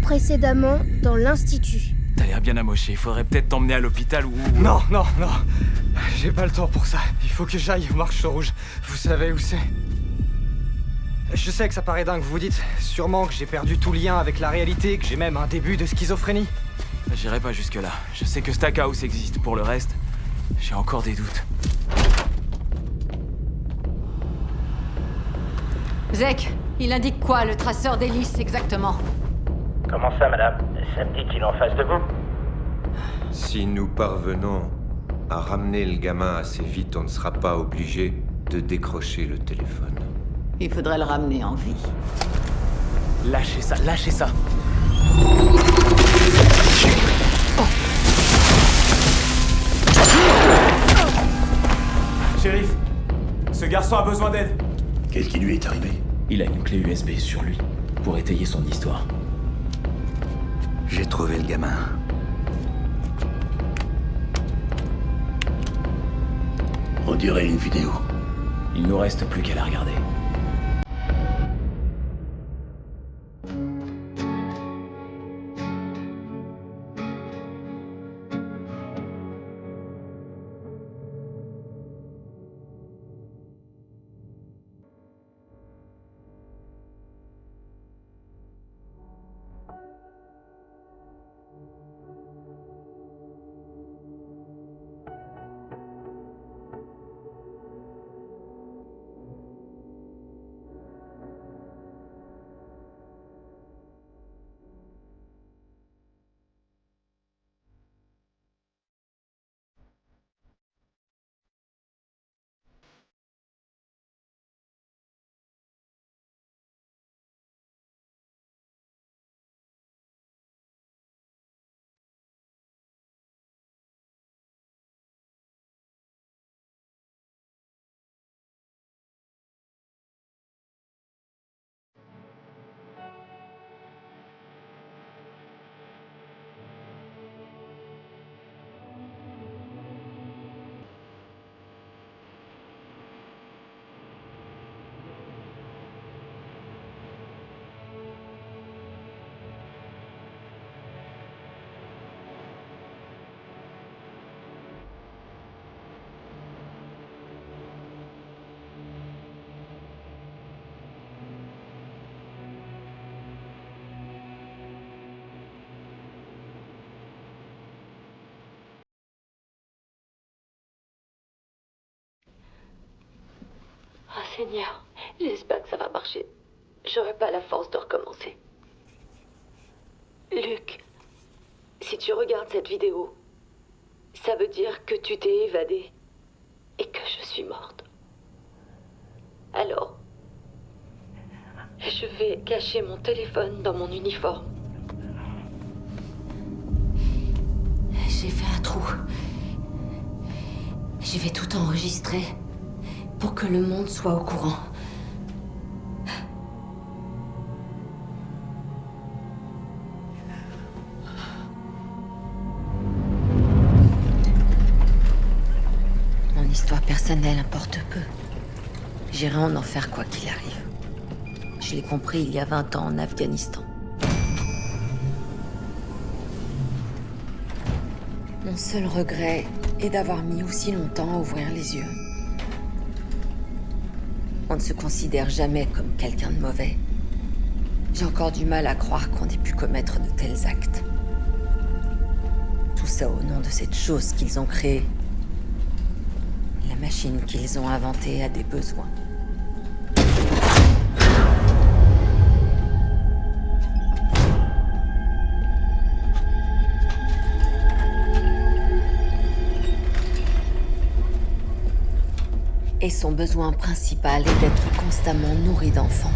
précédemment dans l'institut. T'as l'air bien amoché, il faudrait peut-être t'emmener à l'hôpital ou... Non. J'ai pas le temps pour ça. Il faut que j'aille au marché rouge. Vous savez où c'est? Je sais que ça paraît dingue, vous vous dites sûrement que j'ai perdu tout lien avec la réalité, que j'ai même un début de schizophrénie. J'irai pas jusque-là. Je sais que Stackhouse existe. Pour le reste, j'ai encore des doutes. Zek, il indique quoi, le traceur d'hélice, exactement? Comment ça, madame? Ça me dit qu'il est en face de vous? Si nous parvenons à ramener le gamin assez vite, on ne sera pas obligé de décrocher le téléphone. Il faudrait le ramener en vie. Lâchez ça, lâchez ça. Shérif, ce garçon a besoin d'aide. Qu'est-ce qui lui est arrivé? Il a une clé USB sur lui, pour étayer son histoire. J'ai trouvé le gamin. On dirait une vidéo. Il nous reste plus qu'à la regarder. Ah Seigneur, j'espère que ça va marcher. J'aurai pas la force de recommencer. Luc, si tu regardes cette vidéo, ça veut dire que tu t'es évadé et que je suis morte. Alors, je vais cacher mon téléphone dans mon uniforme. J'ai fait un trou. Je vais tout enregistrer pour que le monde soit au courant. Mon histoire personnelle importe peu. J'irai en enfer quoi qu'il arrive. Je l'ai compris il y a 20 ans en Afghanistan. Mon seul regret est d'avoir mis aussi longtemps à ouvrir les yeux. On ne se considère jamais comme quelqu'un de mauvais. J'ai encore du mal à croire qu'on ait pu commettre de tels actes. Tout ça au nom de cette chose qu'ils ont créée. La machine qu'ils ont inventée a des besoins. Et son besoin principal est d'être constamment nourri d'enfants.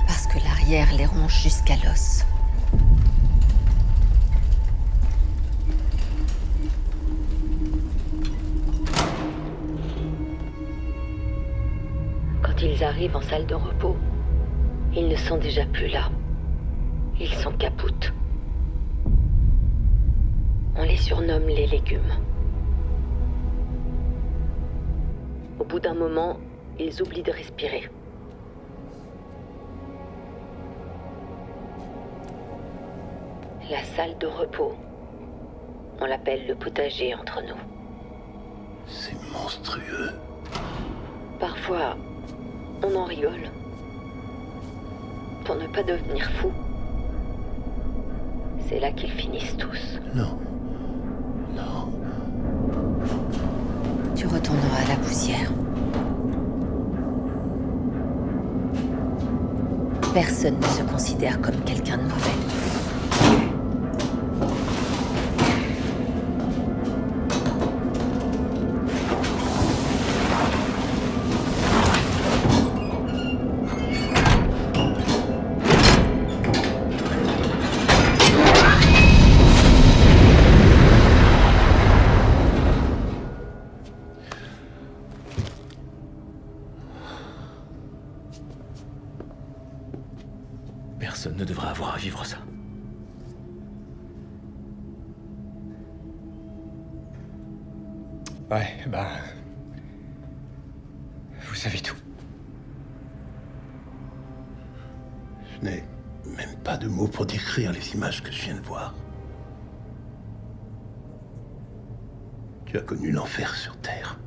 Parce que l'arrière les ronge jusqu'à l'os. Quand ils arrivent en salle de repos, ils ne sont déjà plus là. Ils sont capoutes. On les surnomme les légumes. Au bout d'un moment, ils oublient de respirer. La salle de repos. On l'appelle le potager entre nous. C'est monstrueux. Parfois, on en rigole. Pour ne pas devenir fou. C'est là qu'ils finissent tous. Non. Non. Tu retourneras à la poussière. Personne ne se considère comme quelqu'un de mauvais. Personne ne devrait avoir à vivre ça. Ouais, bah... Vous savez tout. Je n'ai même pas de mots pour décrire les images que je viens de voir. Tu as connu l'enfer sur Terre.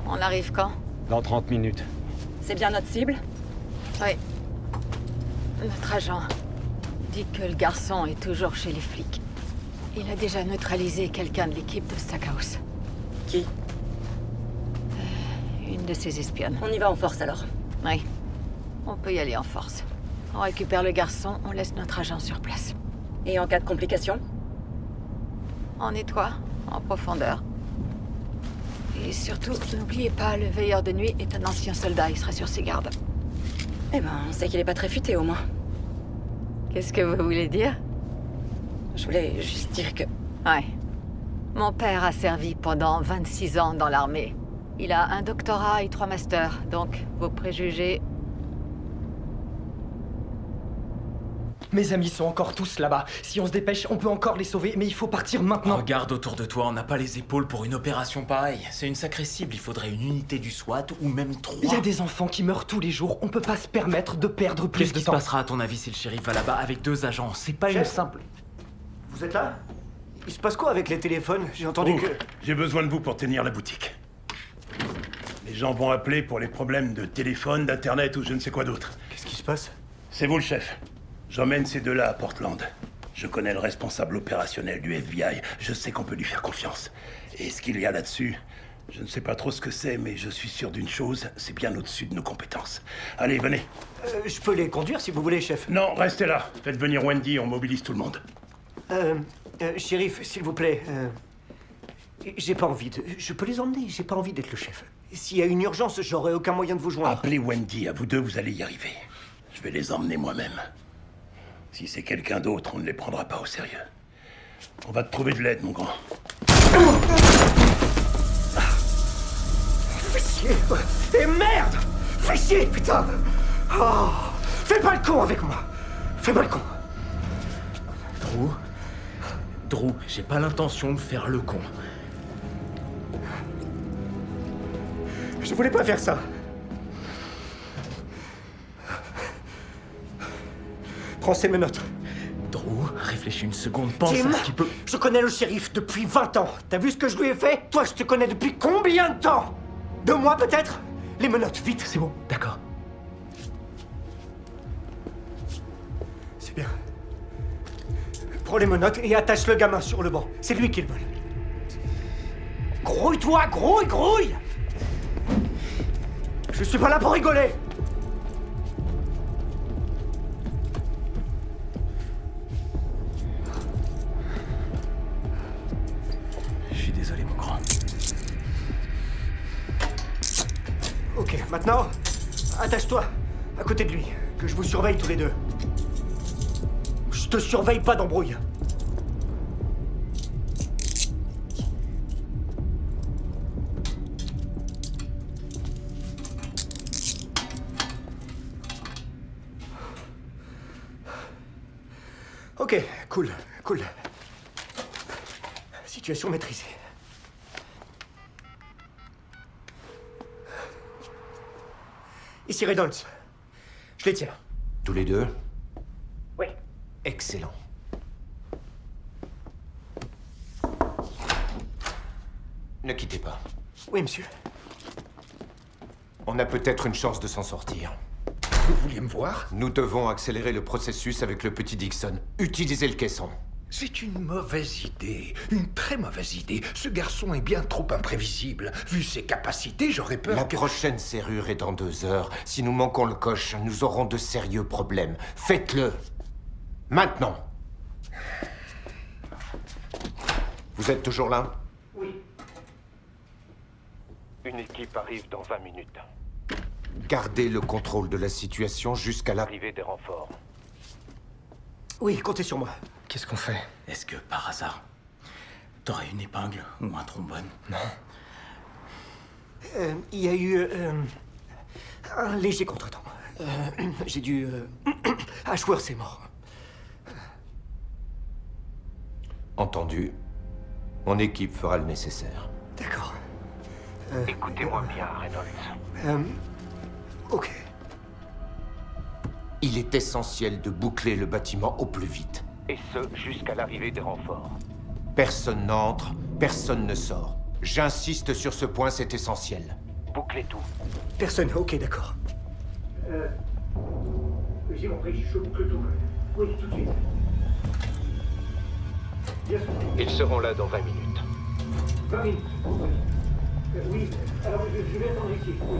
On arrive quand? Dans 30 minutes. C'est bien notre cible? Oui. Notre agent dit que le garçon est toujours chez les flics. Il a déjà neutralisé quelqu'un de l'équipe de Stackhouse. Qui? Une de ses espionnes. On y va en force alors. Oui. On peut y aller en force. On récupère le garçon, on laisse notre agent sur place. Et en cas de complications? On nettoie, en profondeur. Et surtout, n'oubliez pas, le veilleur de nuit est un ancien soldat, il sera sur ses gardes. Eh ben, on sait qu'il est pas très futé au moins. Qu'est-ce que vous voulez dire? Je voulais juste dire que... Ouais. Mon père a servi pendant 26 ans dans l'armée. Il a un doctorat et 3 masters, donc vos préjugés... Mes amis sont encore tous là-bas. Si on se dépêche, on peut encore les sauver, mais il faut partir maintenant. Regarde autour de toi, on n'a pas les épaules pour une opération pareille. C'est une sacrée cible, il faudrait une unité du SWAT ou même 3. Il y a des enfants qui meurent tous les jours, on peut pas se permettre de perdre plus Qu'est-ce de qui se temps. passera à ton avis si le shérif va là-bas avec 2 agents? C'est pas une simple... Vous êtes là? Il se passe quoi avec les téléphones? J'ai entendu que... J'ai besoin de vous pour tenir la boutique. Les gens vont appeler pour les problèmes de téléphone, d'internet ou je ne sais quoi d'autre. Qu'est-ce qui se passe? C'est vous le chef. J'emmène ces deux-là à Portland. Je connais le responsable opérationnel du FBI. Je sais qu'on peut lui faire confiance. Et ce qu'il y a là-dessus, je ne sais pas trop ce que c'est, mais je suis sûr d'une chose, c'est bien au-dessus de nos compétences. Allez, venez. Je peux les conduire si vous voulez, chef. Non, restez là. Faites venir Wendy, on mobilise tout le monde. Shérif, s'il vous plaît, j'ai pas envie de... Je peux les emmener, j'ai pas envie d'être le chef. S'il y a une urgence, j'aurai aucun moyen de vous joindre. Appelez Wendy, à vous deux, vous allez y arriver. Je vais les emmener moi-même. Si c'est quelqu'un d'autre, on ne les prendra pas au sérieux. On va te trouver de l'aide, mon grand. Fais chier! Et merde! Fais chier, putain! Oh, fais pas le con avec moi! Fais pas le con! Drew, j'ai pas l'intention de faire le con. Je voulais pas faire ça. Prends ces menottes. Drew, réfléchis une seconde, pense à ce qui peut... Je connais le shérif depuis 20 ans. T'as vu ce que je lui ai fait? Toi, je te connais depuis combien de temps? 2 mois peut-être? Les menottes, vite. C'est bon, d'accord. C'est bien. Prends les menottes et attache le gamin sur le banc. C'est lui qui le vole. Grouille-toi, grouille! Je suis pas là pour rigoler! Je suis désolé, mon grand. Ok, maintenant, attache-toi à côté de lui, que je vous surveille tous les deux. Je te surveille, pas d'embrouille. Ok, cool. Situation maîtrisée. Ici Reynolds. Je les tiens. Tous les deux? Oui. Excellent. Ne quittez pas. Oui, monsieur. On a peut-être une chance de s'en sortir. Vous vouliez me voir? Nous devons accélérer le processus avec le petit Dixon. Utilisez le caisson. C'est une mauvaise idée. Une très mauvaise idée. Ce garçon est bien trop imprévisible. Vu ses capacités, j'aurais peur La que... prochaine serrure est dans 2 heures. Si nous manquons le coche, nous aurons de sérieux problèmes. Faites-le. Maintenant. Vous êtes toujours là? Oui. Une équipe arrive dans 20 minutes. Gardez le contrôle de la situation jusqu'à l'arrivée des renforts. Oui, comptez sur moi. Qu'est-ce qu'on fait? Est-ce que, par hasard, t'aurais une épingle ou un trombone? Non. Il y a eu un léger contretemps. J'ai dû... Ashworth est mort. Entendu. Mon équipe fera le nécessaire. D'accord. Écoutez-moi bien, Reynolds. Ok. Il est essentiel de boucler le bâtiment au plus vite. Et ce, jusqu'à l'arrivée des renforts. Personne n'entre, personne ne sort. J'insiste sur ce point, c'est essentiel. Bouclez tout. Personne, ok, d'accord. J'ai compris, je boucle tout. Oui, tout de suite. Bien sûr. Ils seront là dans 20 minutes. 20 minutes. Oui, alors je vais attendre ici. Oui.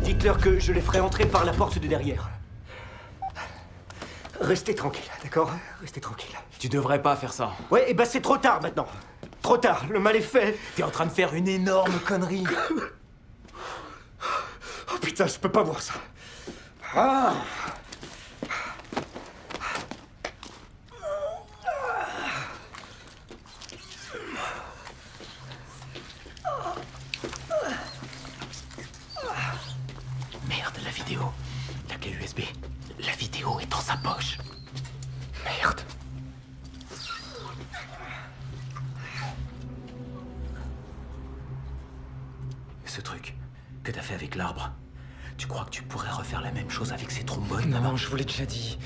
Dites-leur que je les ferai entrer par la porte de derrière. Restez tranquille, d'accord? Restez tranquille. Tu devrais pas faire ça. Ouais, et ben c'est trop tard maintenant. Trop tard, le mal est fait. T'es en train de faire une énorme connerie. Oh putain, je peux pas voir ça. Ah! Merde, la vidéo. La clé USB. La vidéo est dans sa poche. Merde. Ce truc que t'as fait avec l'arbre, tu crois que tu pourrais refaire la même chose avec ces trombones Non, là-bas? je vous l'ai déjà dit.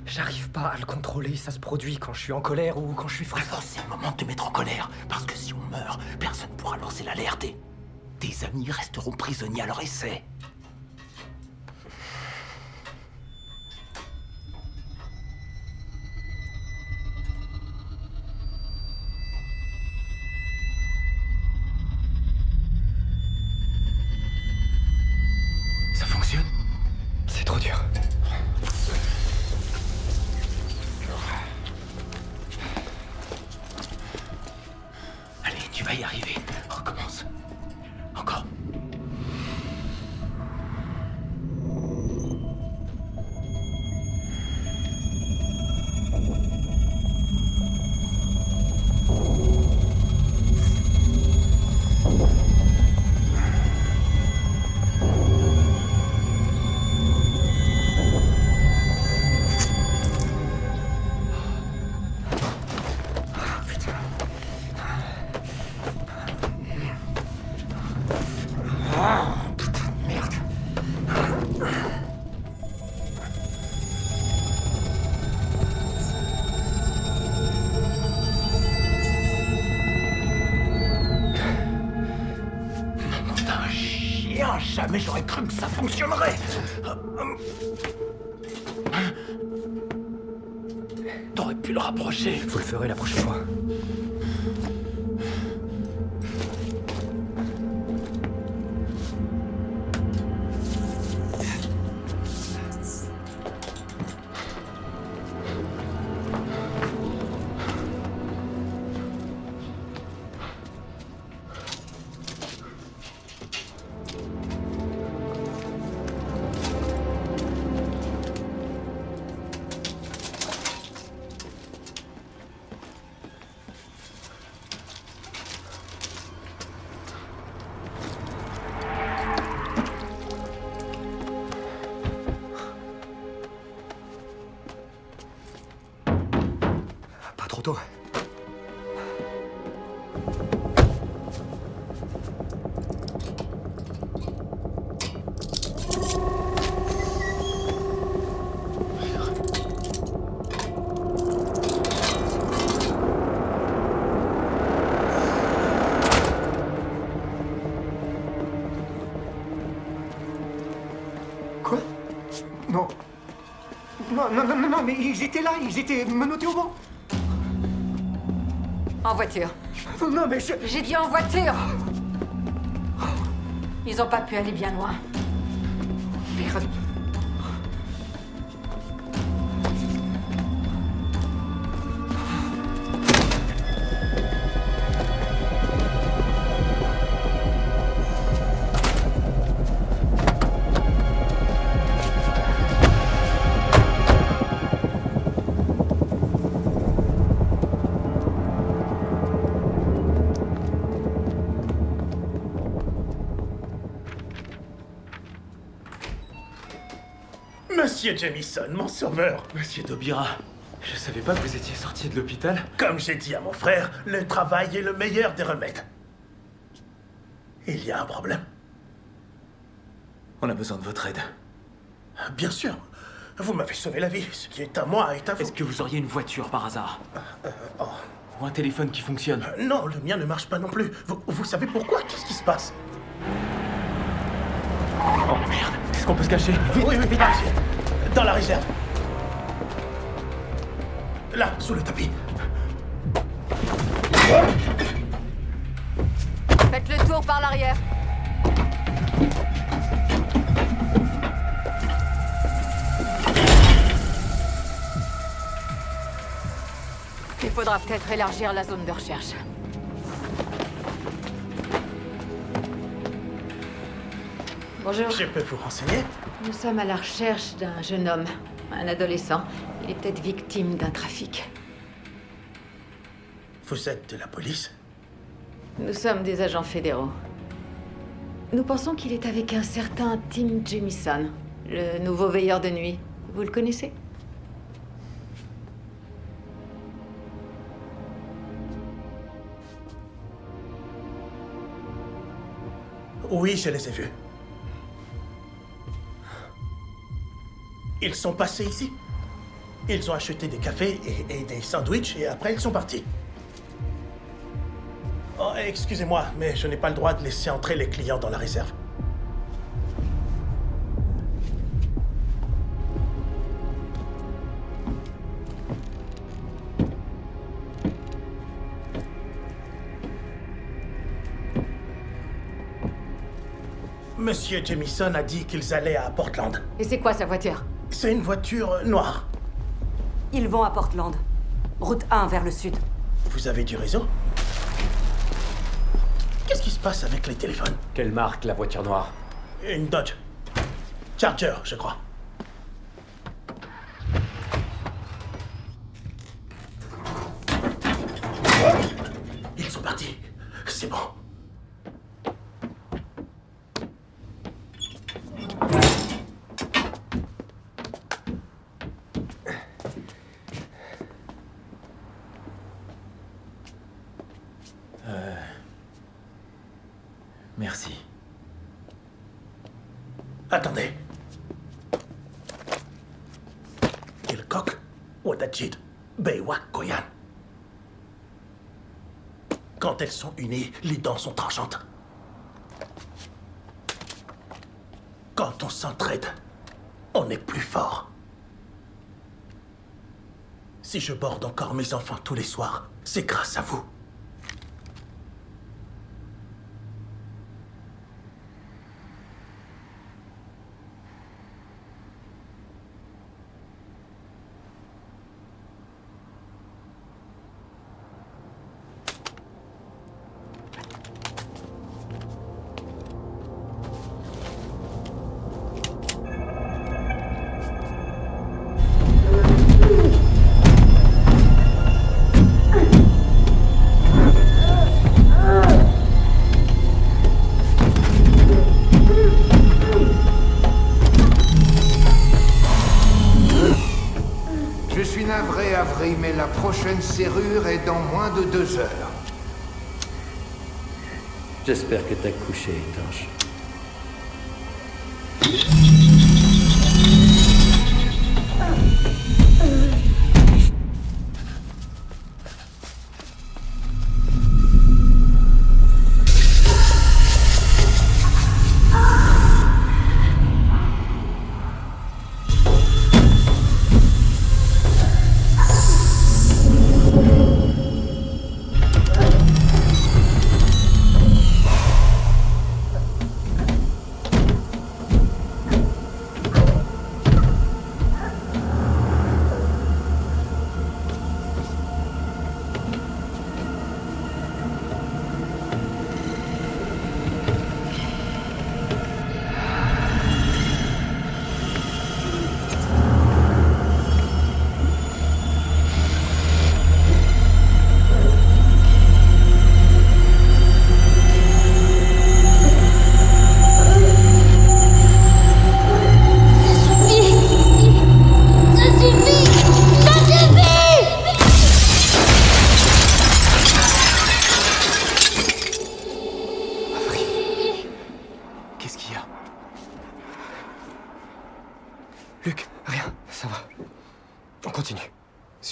J'arrive pas à le contrôler. Ça se produit quand je suis en colère ou quand je suis frais. Alors c'est le moment de te mettre en colère, parce que si on meurt, personne ne pourra lancer l'alerte et tes amis resteront prisonniers à leur essai. Ça fonctionne? C'est trop dur. Allez, tu vas y arriver. Recommence. Encore. Jamais j'aurais cru que ça fonctionnerait. T'aurais pu le rapprocher. Vous le ferez la prochaine fois. Non. Non, mais ils étaient là, ils étaient menottés au banc. En voiture. Non, mais J'ai dit en voiture. Ils ont pas pu aller bien loin. Merde. Monsieur Jamison, mon sauveur. Monsieur Taubira, je savais pas que vous étiez sorti de l'hôpital. Comme j'ai dit à mon frère, le travail est le meilleur des remèdes. Il y a un problème. On a besoin de votre aide. Bien sûr. Vous m'avez sauvé la vie. Ce qui est à moi est à vous. Est-ce que vous auriez une voiture par hasard Ou un téléphone qui fonctionne Non, le mien ne marche pas non plus. Vous savez pourquoi? Qu'est-ce qui se passe? Oh merde. Est-ce qu'on peut se cacher? Oui, vite, par ici. Dans la réserve. Là, sous le tapis. Faites le tour par l'arrière. Il faudra peut-être élargir la zone de recherche. Bonjour. Je peux vous renseigner? Nous sommes à la recherche d'un jeune homme, un adolescent. Il est peut-être victime d'un trafic. Vous êtes de la police? Nous sommes des agents fédéraux. Nous pensons qu'il est avec un certain Tim Jamison, le nouveau veilleur de nuit. Vous le connaissez? Oui, je les ai vus. Ils sont passés ici. Ils ont acheté des cafés et des sandwichs et après ils sont partis. Oh, excusez-moi, mais je n'ai pas le droit de laisser entrer les clients dans la réserve. Monsieur Jamison a dit qu'ils allaient à Portland. Et c'est quoi sa voiture? C'est une voiture noire. Ils vont à Portland. Route 1 vers le sud. Vous avez du réseau? Qu'est-ce qui se passe avec les téléphones? Quelle marque, la voiture noire? Une Dodge. Charger, je crois. Ils sont partis. C'est bon. Merci. Attendez. Kilcock, Wadajid, Bewak Koyan. Quand elles sont unies, les dents sont tranchantes. Quand on s'entraide, on est plus fort. Si je borde encore mes enfants tous les soirs, c'est grâce à vous. Mais la prochaine serrure est dans moins de 2 heures. J'espère que ta couche est étanche.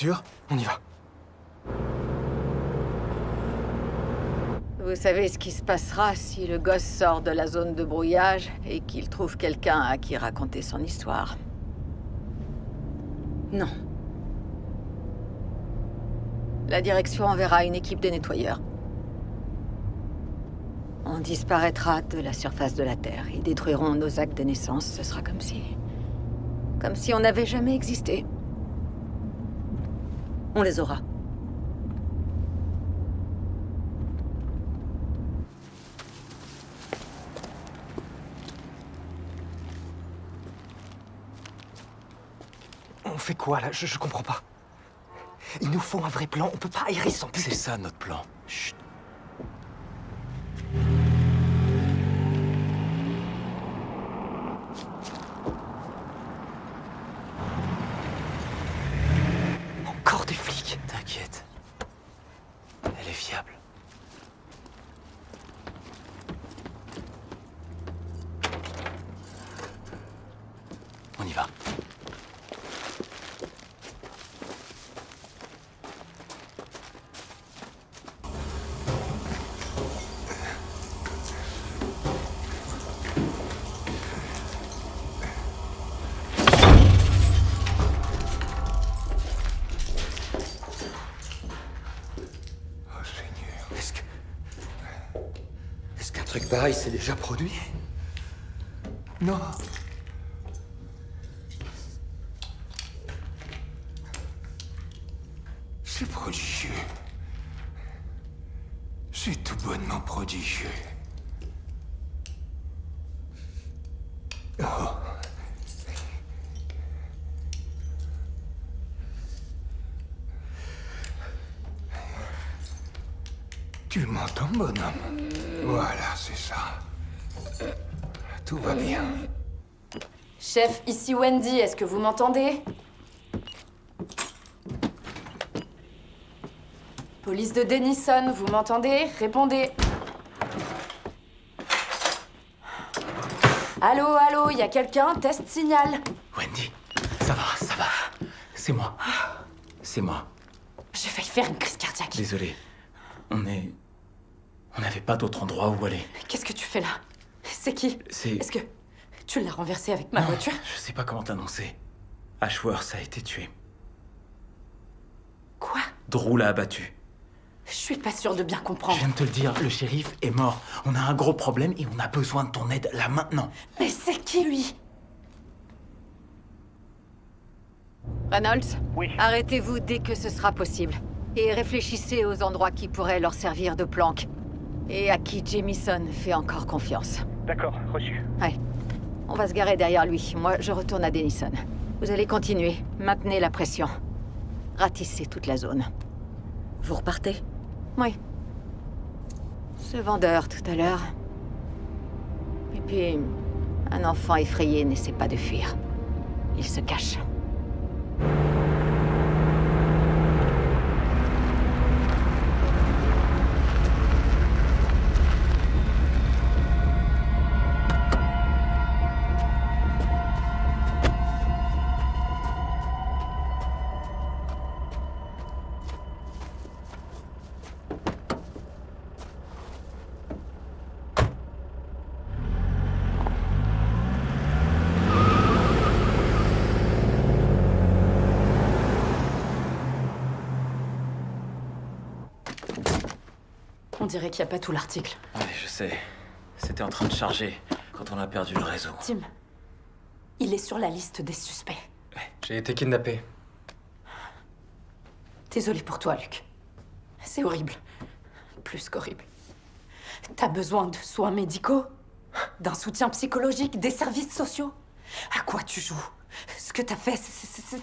Sûr? On y va. Vous savez ce qui se passera si le gosse sort de la zone de brouillage et qu'il trouve quelqu'un à qui raconter son histoire? Non. La direction enverra une équipe de nettoyeurs. On disparaîtra de la surface de la Terre. Ils détruiront nos actes de naissance. Ce sera comme si on n'avait jamais existé. On les aura. On fait quoi, là? Je comprends pas. Il nous faut un vrai plan. On peut pas errer sans but. C'est ça, notre plan. Chut. Encore des flics. T'inquiète. Elle est fiable. On y va. Est-ce qu'un truc pareil s'est déjà produit? Non. C'est prodigieux. C'est tout bonnement prodigieux. Oh. Tu m'entends, bonhomme? Voilà, c'est ça. Tout va bien. Chef, ici Wendy, est-ce que vous m'entendez? Police de Denison, vous m'entendez? Répondez. Allô, allô, y a quelqu'un? Test signal. Wendy, ça va. C'est moi. C'est moi. J'ai failli faire une crise cardiaque. Désolé. On n'avait pas d'autre endroit où aller. Qu'est-ce que tu fais là? C'est qui? C'est... Est-ce que tu l'as renversé avec ma voiture? Je sais pas comment t'annoncer. Ashworth a été tué. Quoi? Drew l'a abattu. Je suis pas sûre de bien comprendre. Je viens de te le dire, le shérif est mort. On a un gros problème et on a besoin de ton aide là maintenant. Mais c'est qui lui? Reynolds? Oui. Arrêtez-vous dès que ce sera possible. Et réfléchissez aux endroits qui pourraient leur servir de planque. Et à qui Jamison fait encore confiance. D'accord, reçu. Ouais. On va se garer derrière lui. Moi, je retourne à Denison. Vous allez continuer. Maintenez la pression. Ratissez toute la zone. Vous repartez? Oui. Ce vendeur, tout à l'heure. Et puis, un enfant effrayé n'essaie pas de fuir. Il se cache. On dirait qu'il n'y a pas tout l'article. Ouais, je sais. C'était en train de charger quand on a perdu le réseau. Tim, il est sur la liste des suspects. J'ai été kidnappé. Désolé pour toi, Luc. C'est horrible. Plus qu'horrible. T'as besoin de soins médicaux? D'un soutien psychologique? Des services sociaux? À quoi tu joues? Ce que t'as fait,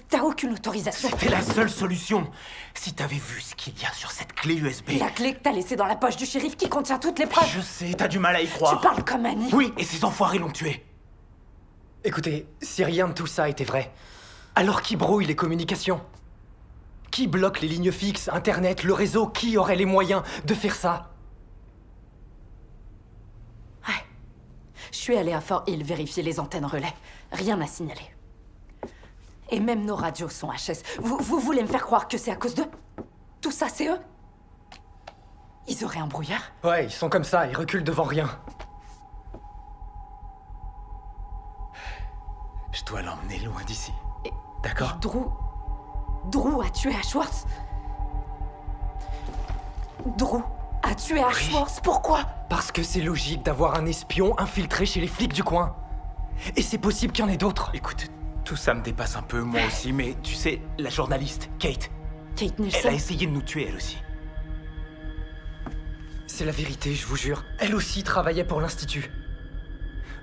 t'as aucune autorisation. C'était la seule solution. Si t'avais vu ce qu'il y a sur cette clé USB... La clé que t'as laissée dans la poche du shérif qui contient toutes les preuves. Je sais, t'as du mal à y croire. Tu parles comme Annie. Oui, et ces enfoirés l'ont tué. Écoutez, si rien de tout ça était vrai, alors qui brouille les communications? Qui bloque les lignes fixes, Internet, le réseau? Qui aurait les moyens de faire ça? Ouais. Je suis allée à Fort Hill vérifier les antennes relais. Rien à signaler. Et même nos radios sont HS. Vous voulez me faire croire que c'est à cause d'eux? Tout ça, c'est eux? Ils auraient un brouillard? Ouais, ils sont comme ça, ils reculent devant rien. Je dois l'emmener loin d'ici. D'accord? Drew a tué Ashworth? Drew a tué Ashworth, pourquoi? Parce que c'est logique d'avoir un espion infiltré chez les flics du coin. Et c'est possible qu'il y en ait d'autres. Écoute, tout ça me dépasse un peu, moi aussi, mais tu sais, la journaliste, Kate Nielsen. Elle a essayé de nous tuer, elle aussi. C'est la vérité, je vous jure. Elle aussi travaillait pour l'Institut.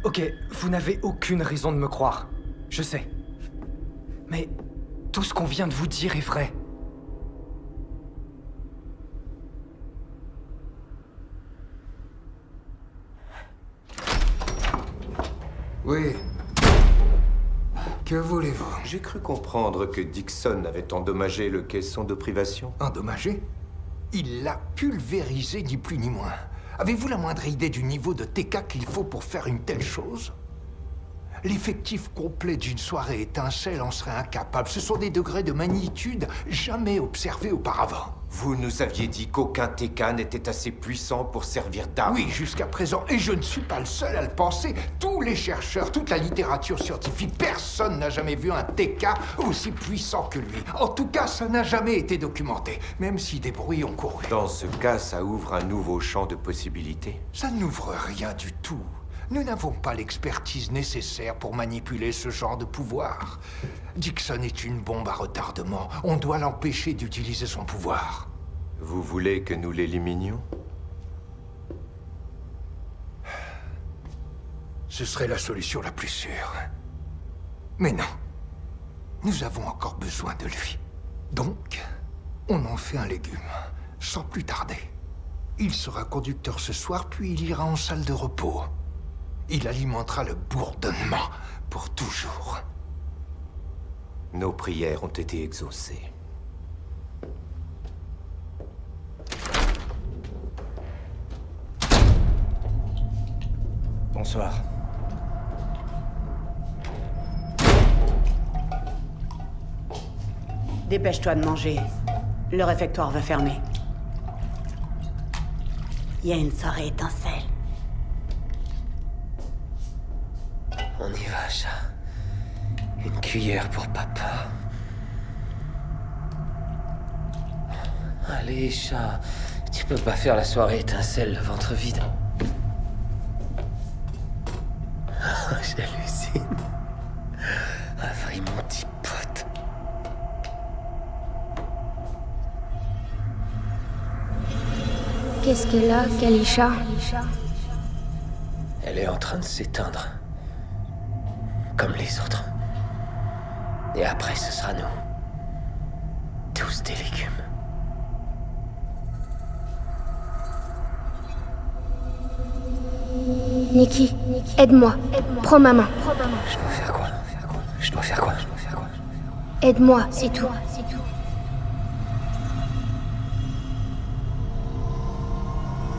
Ok, vous n'avez aucune raison de me croire. Je sais. Mais tout ce qu'on vient de vous dire est vrai. Oui. Que voulez-vous? J'ai cru comprendre que Dixon avait endommagé le caisson de privation. Endommagé? Il l'a pulvérisé, ni plus ni moins. Avez-vous la moindre idée du niveau de TK qu'il faut pour faire une telle chose? L'effectif complet d'une soirée étincelle en serait incapable. Ce sont des degrés de magnitude jamais observés auparavant. Vous nous aviez dit qu'aucun TK n'était assez puissant pour servir d'arme. Oui, jusqu'à présent. Et je ne suis pas le seul à le penser. Tous les chercheurs, toute la littérature scientifique, personne n'a jamais vu un TK aussi puissant que lui. En tout cas, ça n'a jamais été documenté, même si des bruits ont couru. Dans ce cas, ça ouvre un nouveau champ de possibilités. Ça n'ouvre rien du tout. Nous n'avons pas l'expertise nécessaire pour manipuler ce genre de pouvoir. Dixon est une bombe à retardement. On doit l'empêcher d'utiliser son pouvoir. Vous voulez que nous l'éliminions? Ce serait la solution la plus sûre. Mais non. Nous avons encore besoin de lui. Donc, on en fait un légume, sans plus tarder. Il sera conducteur ce soir, puis il ira en salle de repos. Il alimentera le bourdonnement pour toujours. Nos prières ont été exaucées. Bonsoir. Dépêche-toi de manger. Le réfectoire va fermer. Il y a une soirée étincelle. On y va, chat. Une cuillère pour papa. Allez, chat. Tu peux pas faire la soirée étincelle, le ventre vide. J'hallucine. Avril, mon petit pote. Qu'est-ce qu'elle a, Kalisha? Elle est en train de s'éteindre. Comme les autres. Et après, ce sera nous. Tous des légumes. Nikki, aide-moi. Prends ma main. Je dois faire quoi? Je dois faire quoi? Aide-moi, c'est tout.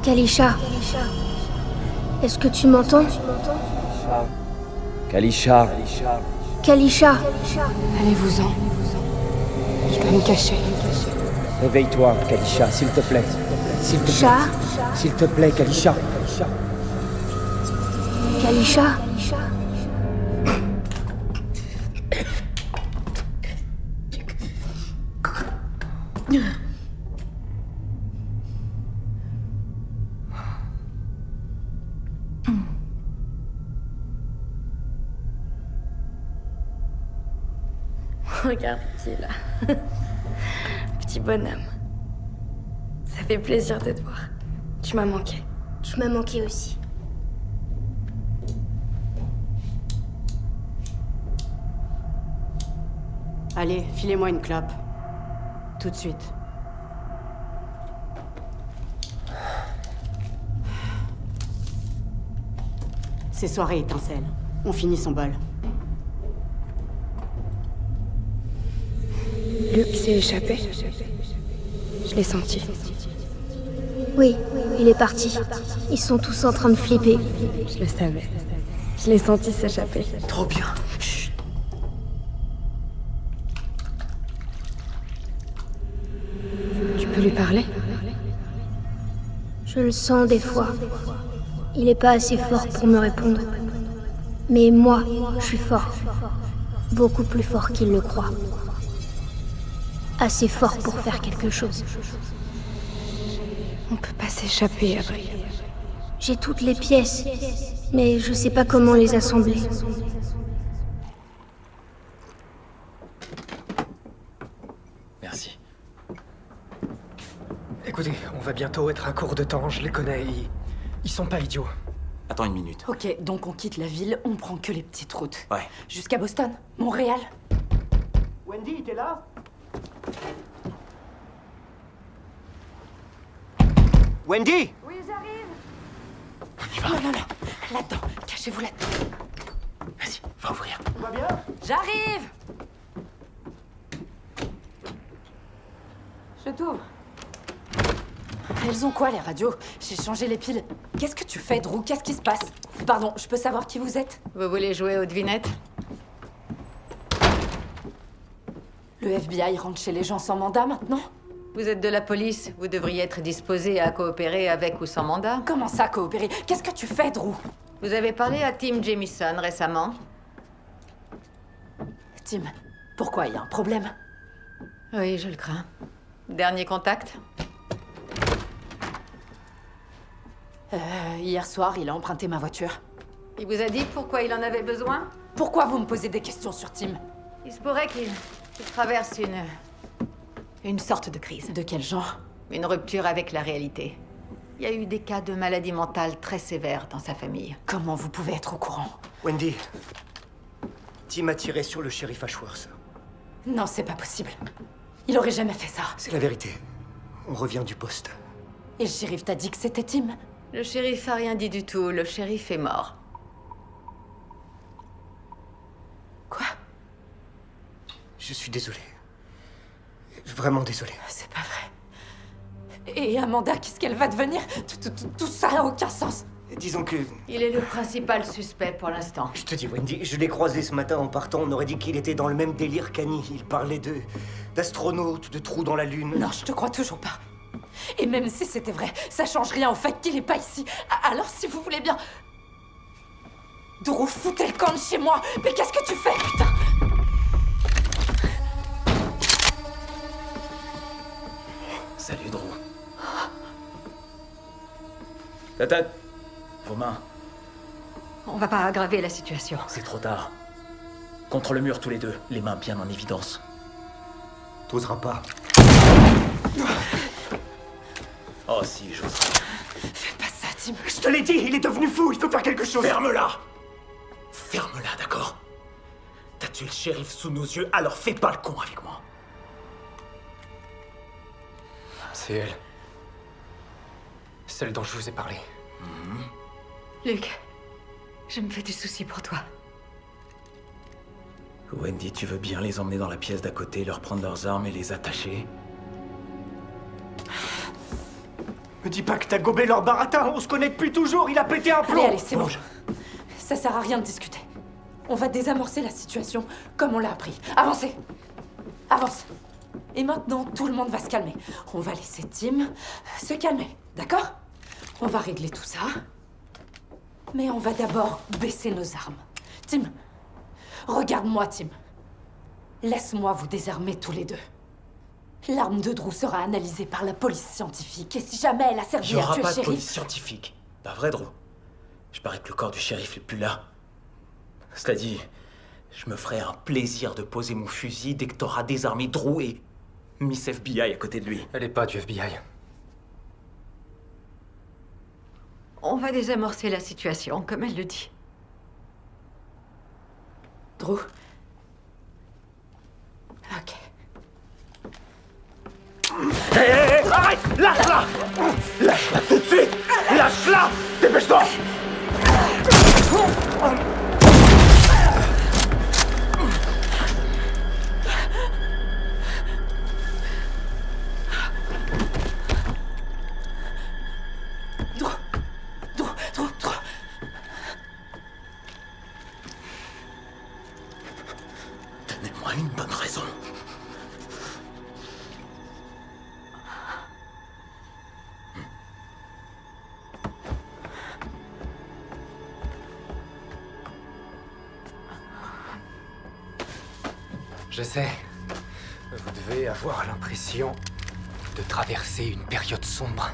Kalisha. Est-ce que tu m'entends? Kalisha. Kalisha. Allez-vous-en. Je dois me cacher. Réveille-toi, Kalisha, s'il te plaît. S'il te plaît. Chat. S'il te plaît, Kalisha. Kalisha. Regarde qui est là. Petit bonhomme. Ça fait plaisir de te voir. Tu m'as manqué. Tu m'as manqué aussi. Allez, filez-moi une clope. Tout de suite. C'est soirée étincelle. On finit son bol. Luc s'est échappé. Je l'ai senti. Oui, il est parti. Ils sont tous en train de flipper. Je le savais. Je l'ai senti s'échapper. Trop bien. Chut. peux lui parler? Je le sens des fois. Il est pas assez fort pour me répondre. Mais moi, je suis fort. Beaucoup plus fort qu'il le croit. Assez fort pour faire quelque chose. On peut pas s'échapper après. J'ai toutes les pièces, mais je sais pas comment les assembler. Merci. Écoutez, on va bientôt être à court de temps, je les connais, ils sont pas idiots. Attends une minute. Ok, donc on quitte la ville, on prend que les petites routes. Ouais. Jusqu'à Boston, Montréal. Wendy, t'es là? Wendy! Oui, j'arrive. Non, là-dedans, cachez-vous là-dedans. Vas-y, va ouvrir. Tout va bien? J'arrive. Je t'ouvre. Elles ont quoi, les radios? J'ai changé les piles. Qu'est-ce que tu fais, Drew? Qu'est-ce qui se passe? Pardon, je peux savoir qui vous êtes? Vous voulez jouer aux devinettes? Le FBI rentre chez les gens sans mandat, maintenant? Vous êtes de la police, vous devriez être disposé à coopérer avec ou sans mandat. Comment ça, coopérer? Qu'est-ce que tu fais, Drew? Vous avez parlé à Tim Jamison récemment? Tim, pourquoi il y a un problème? Oui, je le crains. Dernier contact? Hier soir, il a emprunté ma voiture. Il vous a dit pourquoi il en avait besoin? Pourquoi vous me posez des questions sur Tim? Il se pourrait qu'il traverse une sorte de crise. De quel genre? Une rupture avec la réalité. Il y a eu des cas de maladie mentale très sévères dans sa famille. Comment vous pouvez être au courant? Wendy, Tim a tiré sur le shérif Ashworth. Non, c'est pas possible. Il aurait jamais fait ça. C'est la vérité. On revient du poste. Et le shérif t'a dit que c'était Tim? Le shérif a rien dit du tout. Le shérif est mort. Quoi? Je suis désolé. Vraiment désolé. C'est pas vrai. Et Amanda, qu'est-ce qu'elle va devenir? Tout ça n'a aucun sens. Disons que... Il est le principal suspect pour l'instant. Je te dis, Wendy, je l'ai croisé ce matin en partant. On aurait dit qu'il était dans le même délire qu'Annie. Il parlait d'astronautes, de trous dans la Lune. Non, je te crois toujours pas. Et même si c'était vrai, ça change rien au fait qu'il est pas ici. Alors, si vous voulez bien... Drew, foutez le camp de chez moi. Mais qu'est-ce que tu fais, putain? Salut, Drew. La tête. Vos mains. On va pas aggraver la situation. C'est trop tard. Contre le mur tous les deux, les mains bien en évidence. T'oseras pas. Oh si, j'oserais. Fais pas ça, Tim. Je te l'ai dit, il est devenu fou, il faut faire quelque chose. Ferme-la! Ferme-la, d'accord? T'as tué le shérif sous nos yeux, alors fais pas le con avec moi. C'est elle. Celle dont je vous ai parlé. Luc, je me fais du souci pour toi. Wendy, tu veux bien les emmener dans la pièce d'à côté, leur prendre leurs armes et les attacher? Me dis pas que t'as gobé leur baratin, on se connaît depuis toujours, il a pété un plomb. Allez, c'est bon. Ça sert à rien de discuter. On va désamorcer la situation comme on l'a appris. Avancez. Avance. Et maintenant, tout le monde va se calmer. On va laisser Tim se calmer, d'accord? On va régler tout ça. Mais on va d'abord baisser nos armes. Tim, regarde-moi, Tim. Laisse-moi vous désarmer tous les deux. L'arme de Drew sera analysée par la police scientifique. Et si jamais elle a servi à tuer le shérif... Il n'y aura pas de police scientifique. Pas vrai, Drew? Je parie que le corps du shérif n'est plus là. Cela dit, je me ferai un plaisir de poser mon fusil dès que t'auras désarmé Drew et Miss FBI à côté de lui. Elle est pas du FBI. On va désamorcer la situation, comme elle le dit. Drew. Ok. Hé, arrête! Lâche-la! Lâche-la tout de suite! Lâche-la! Dépêche-toi! Drew. Donnez-moi une bonne raison. Je sais. Vous devez avoir l'impression de traverser une période sombre.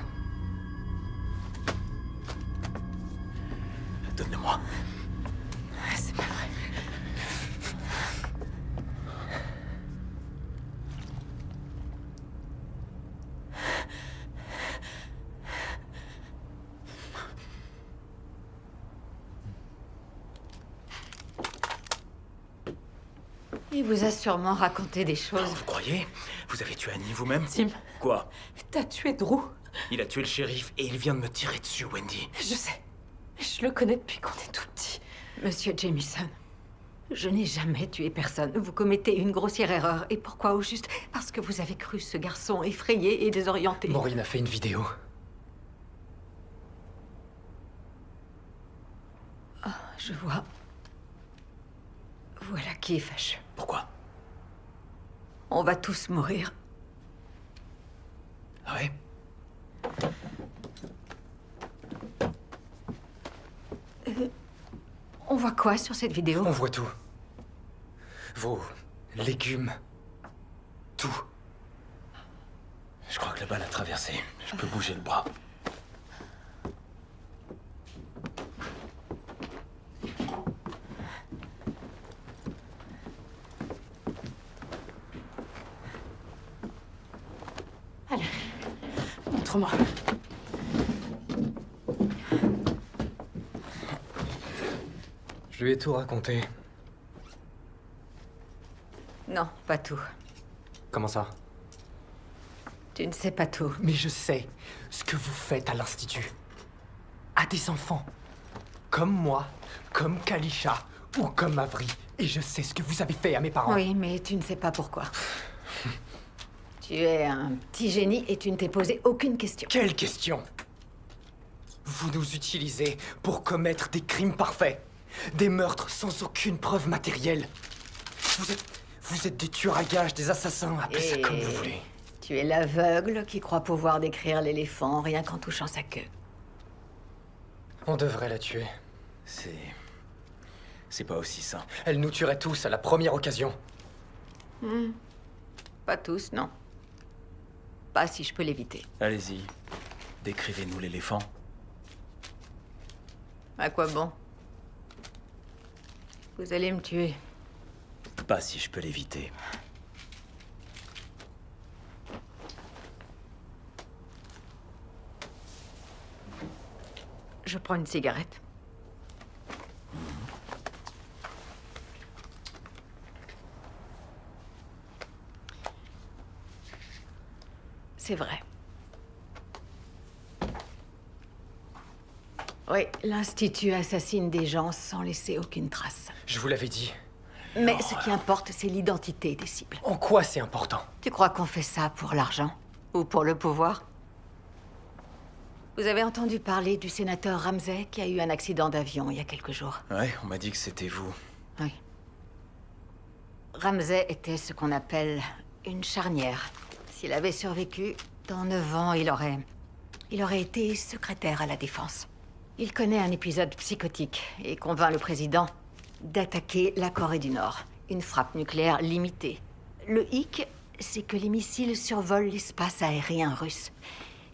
Donne-le-moi. C'est pas vrai. Il vous a sûrement raconté des choses. Vous croyez? Vous avez tué Annie vous-même? Tim. Quoi? T'as tué Drew. Il a tué le shérif et il vient de me tirer dessus, Wendy. Je sais. Je le connais depuis qu'on est tout petit. Monsieur Jamison, je n'ai jamais tué personne. Vous commettez une grossière erreur. Et pourquoi au juste? Parce que vous avez cru ce garçon effrayé et désorienté. Maureen a fait une vidéo. Ah, je vois. Voilà qui est fâcheux. Pourquoi? On va tous mourir. Ah ouais? On voit quoi sur cette vidéo? On voit tout. Vos légumes. Tout. Je crois que la balle a traversé. Je peux bouger le bras. Allez, montre-moi. Je lui ai tout raconté. Non, pas tout. Comment ça? Tu ne sais pas tout. Mais je sais ce que vous faites à l'Institut. À des enfants. Comme moi, comme Kalisha ou comme Avery. Et je sais ce que vous avez fait à mes parents. Oui, mais tu ne sais pas pourquoi. Tu es un petit génie et tu ne t'es posé aucune question. Quelle question? Vous nous utilisez pour commettre des crimes parfaits. Des meurtres sans aucune preuve matérielle. Vous êtes des tueurs à gages, des assassins, appelez ça comme vous voulez. Tu es l'aveugle qui croit pouvoir décrire l'éléphant rien qu'en touchant sa queue. On devrait la tuer. C'est pas aussi simple. Elle nous tuerait tous à la première occasion. Pas tous, non. Pas si je peux l'éviter. Allez-y. Décrivez-nous l'éléphant. À quoi bon? Vous allez me tuer. Pas si je peux l'éviter. Je prends une cigarette. C'est vrai. Oui, l'Institut assassine des gens sans laisser aucune trace. Je vous l'avais dit. Mais ce qui importe, c'est l'identité des cibles. En quoi c'est important? Tu crois qu'on fait ça pour l'argent? Ou pour le pouvoir? Vous avez entendu parler du sénateur Ramsey qui a eu un accident d'avion il y a quelques jours? Ouais, on m'a dit que c'était vous. Oui. Ramsey était ce qu'on appelle une charnière. S'il avait survécu, dans 9 ans, il aurait été secrétaire à la Défense. Il connaît un épisode psychotique et convainc le président d'attaquer la Corée du Nord. Une frappe nucléaire limitée. Le hic, c'est que les missiles survolent l'espace aérien russe.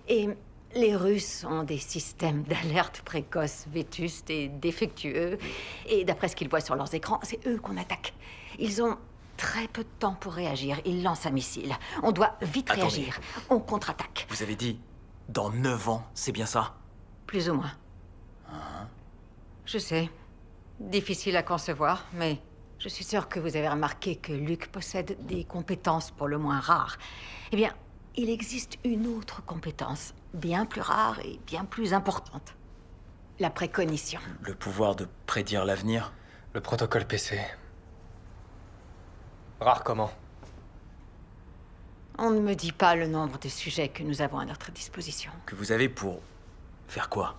Et les Russes ont des systèmes d'alerte précoces, vétustes et défectueux. Et d'après ce qu'ils voient sur leurs écrans, c'est eux qu'on attaque. Ils ont très peu de temps pour réagir. Ils lancent un missile. On doit vite réagir. On contre-attaque. Vous avez dit dans 9 ans, c'est bien ça? Plus ou moins. Je sais. Difficile à concevoir, mais je suis sûre que vous avez remarqué que Luke possède des compétences pour le moins rares. Eh bien, il existe une autre compétence, bien plus rare et bien plus importante. La précognition. Le pouvoir de prédire l'avenir? Le protocole PC. Rare comment? On ne me dit pas le nombre de sujets que nous avons à notre disposition. Que vous avez pour faire quoi?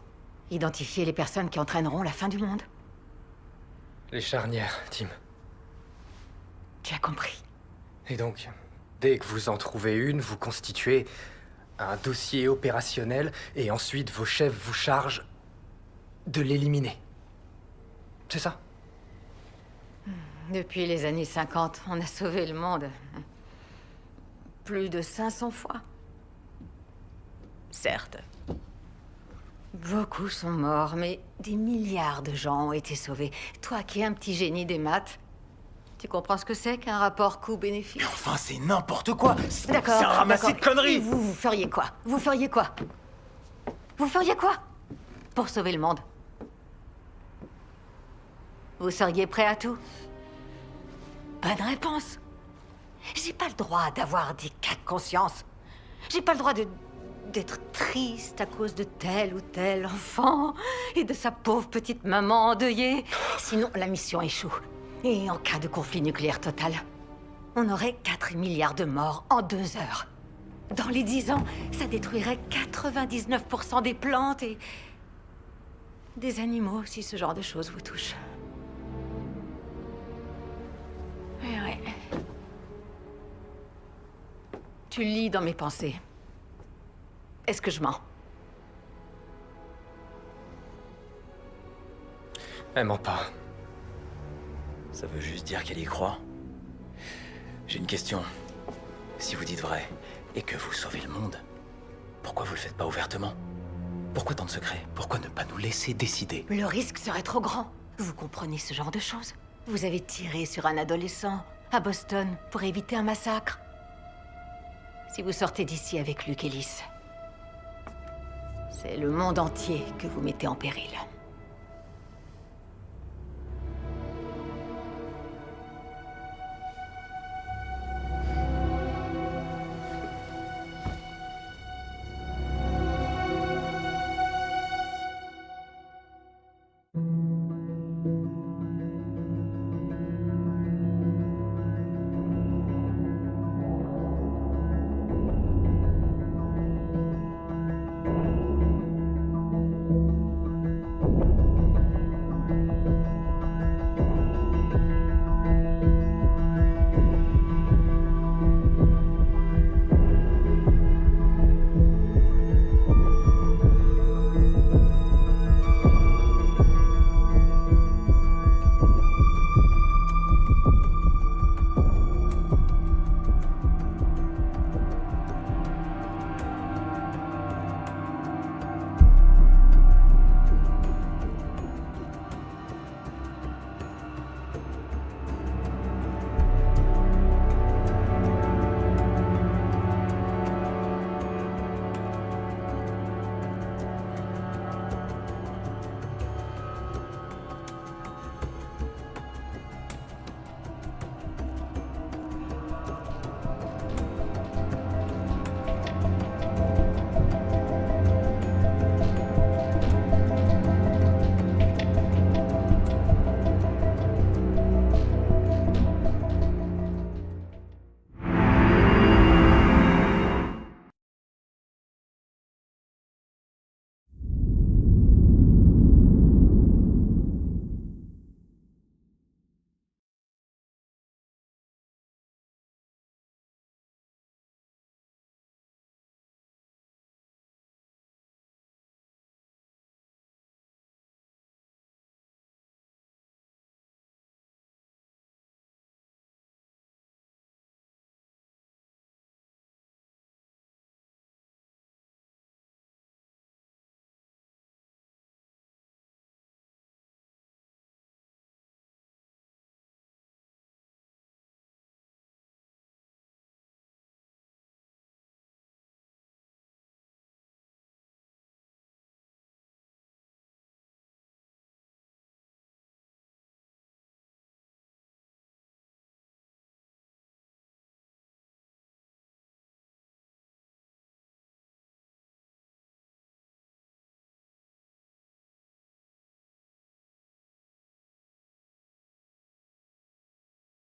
Identifier les personnes qui entraîneront la fin du monde. Les charnières, Tim. Tu as compris. Et donc, dès que vous en trouvez une, vous constituez un dossier opérationnel et ensuite vos chefs vous chargent de l'éliminer. C'est ça? Depuis les années 50, on a sauvé le monde. Plus de 500 fois. Certes. Beaucoup sont morts, mais des milliards de gens ont été sauvés. Toi qui es un petit génie des maths, tu comprends ce que c'est qu'un rapport coût-bénéfice? Mais enfin, c'est n'importe quoi. D'accord. C'est un ramassis de conneries. Et vous feriez quoi? Vous feriez quoi? Vous feriez quoi pour sauver le monde? Vous seriez prêt à tout? Bonne réponse. J'ai pas le droit d'avoir des cas de conscience. J'ai pas le droit d'être triste à cause de tel ou tel enfant et de sa pauvre petite maman endeuillée. Sinon, la mission échoue. Et en cas de conflit nucléaire total, on aurait 4 milliards de morts en 2 heures. Dans les 10 ans, ça détruirait 99% des plantes et des animaux si ce genre de choses vous touche. Ouais. Tu lis dans mes pensées. Est-ce que je mens? Elle ment pas. Ça veut juste dire qu'elle y croit. J'ai une question. Si vous dites vrai, et que vous sauvez le monde, pourquoi vous le faites pas ouvertement? Pourquoi tant de secrets? Pourquoi ne pas nous laisser décider? Le risque serait trop grand. Vous comprenez ce genre de choses? Vous avez tiré sur un adolescent à Boston pour éviter un massacre. Si vous sortez d'ici avec Luke Ellis, c'est le monde entier que vous mettez en péril.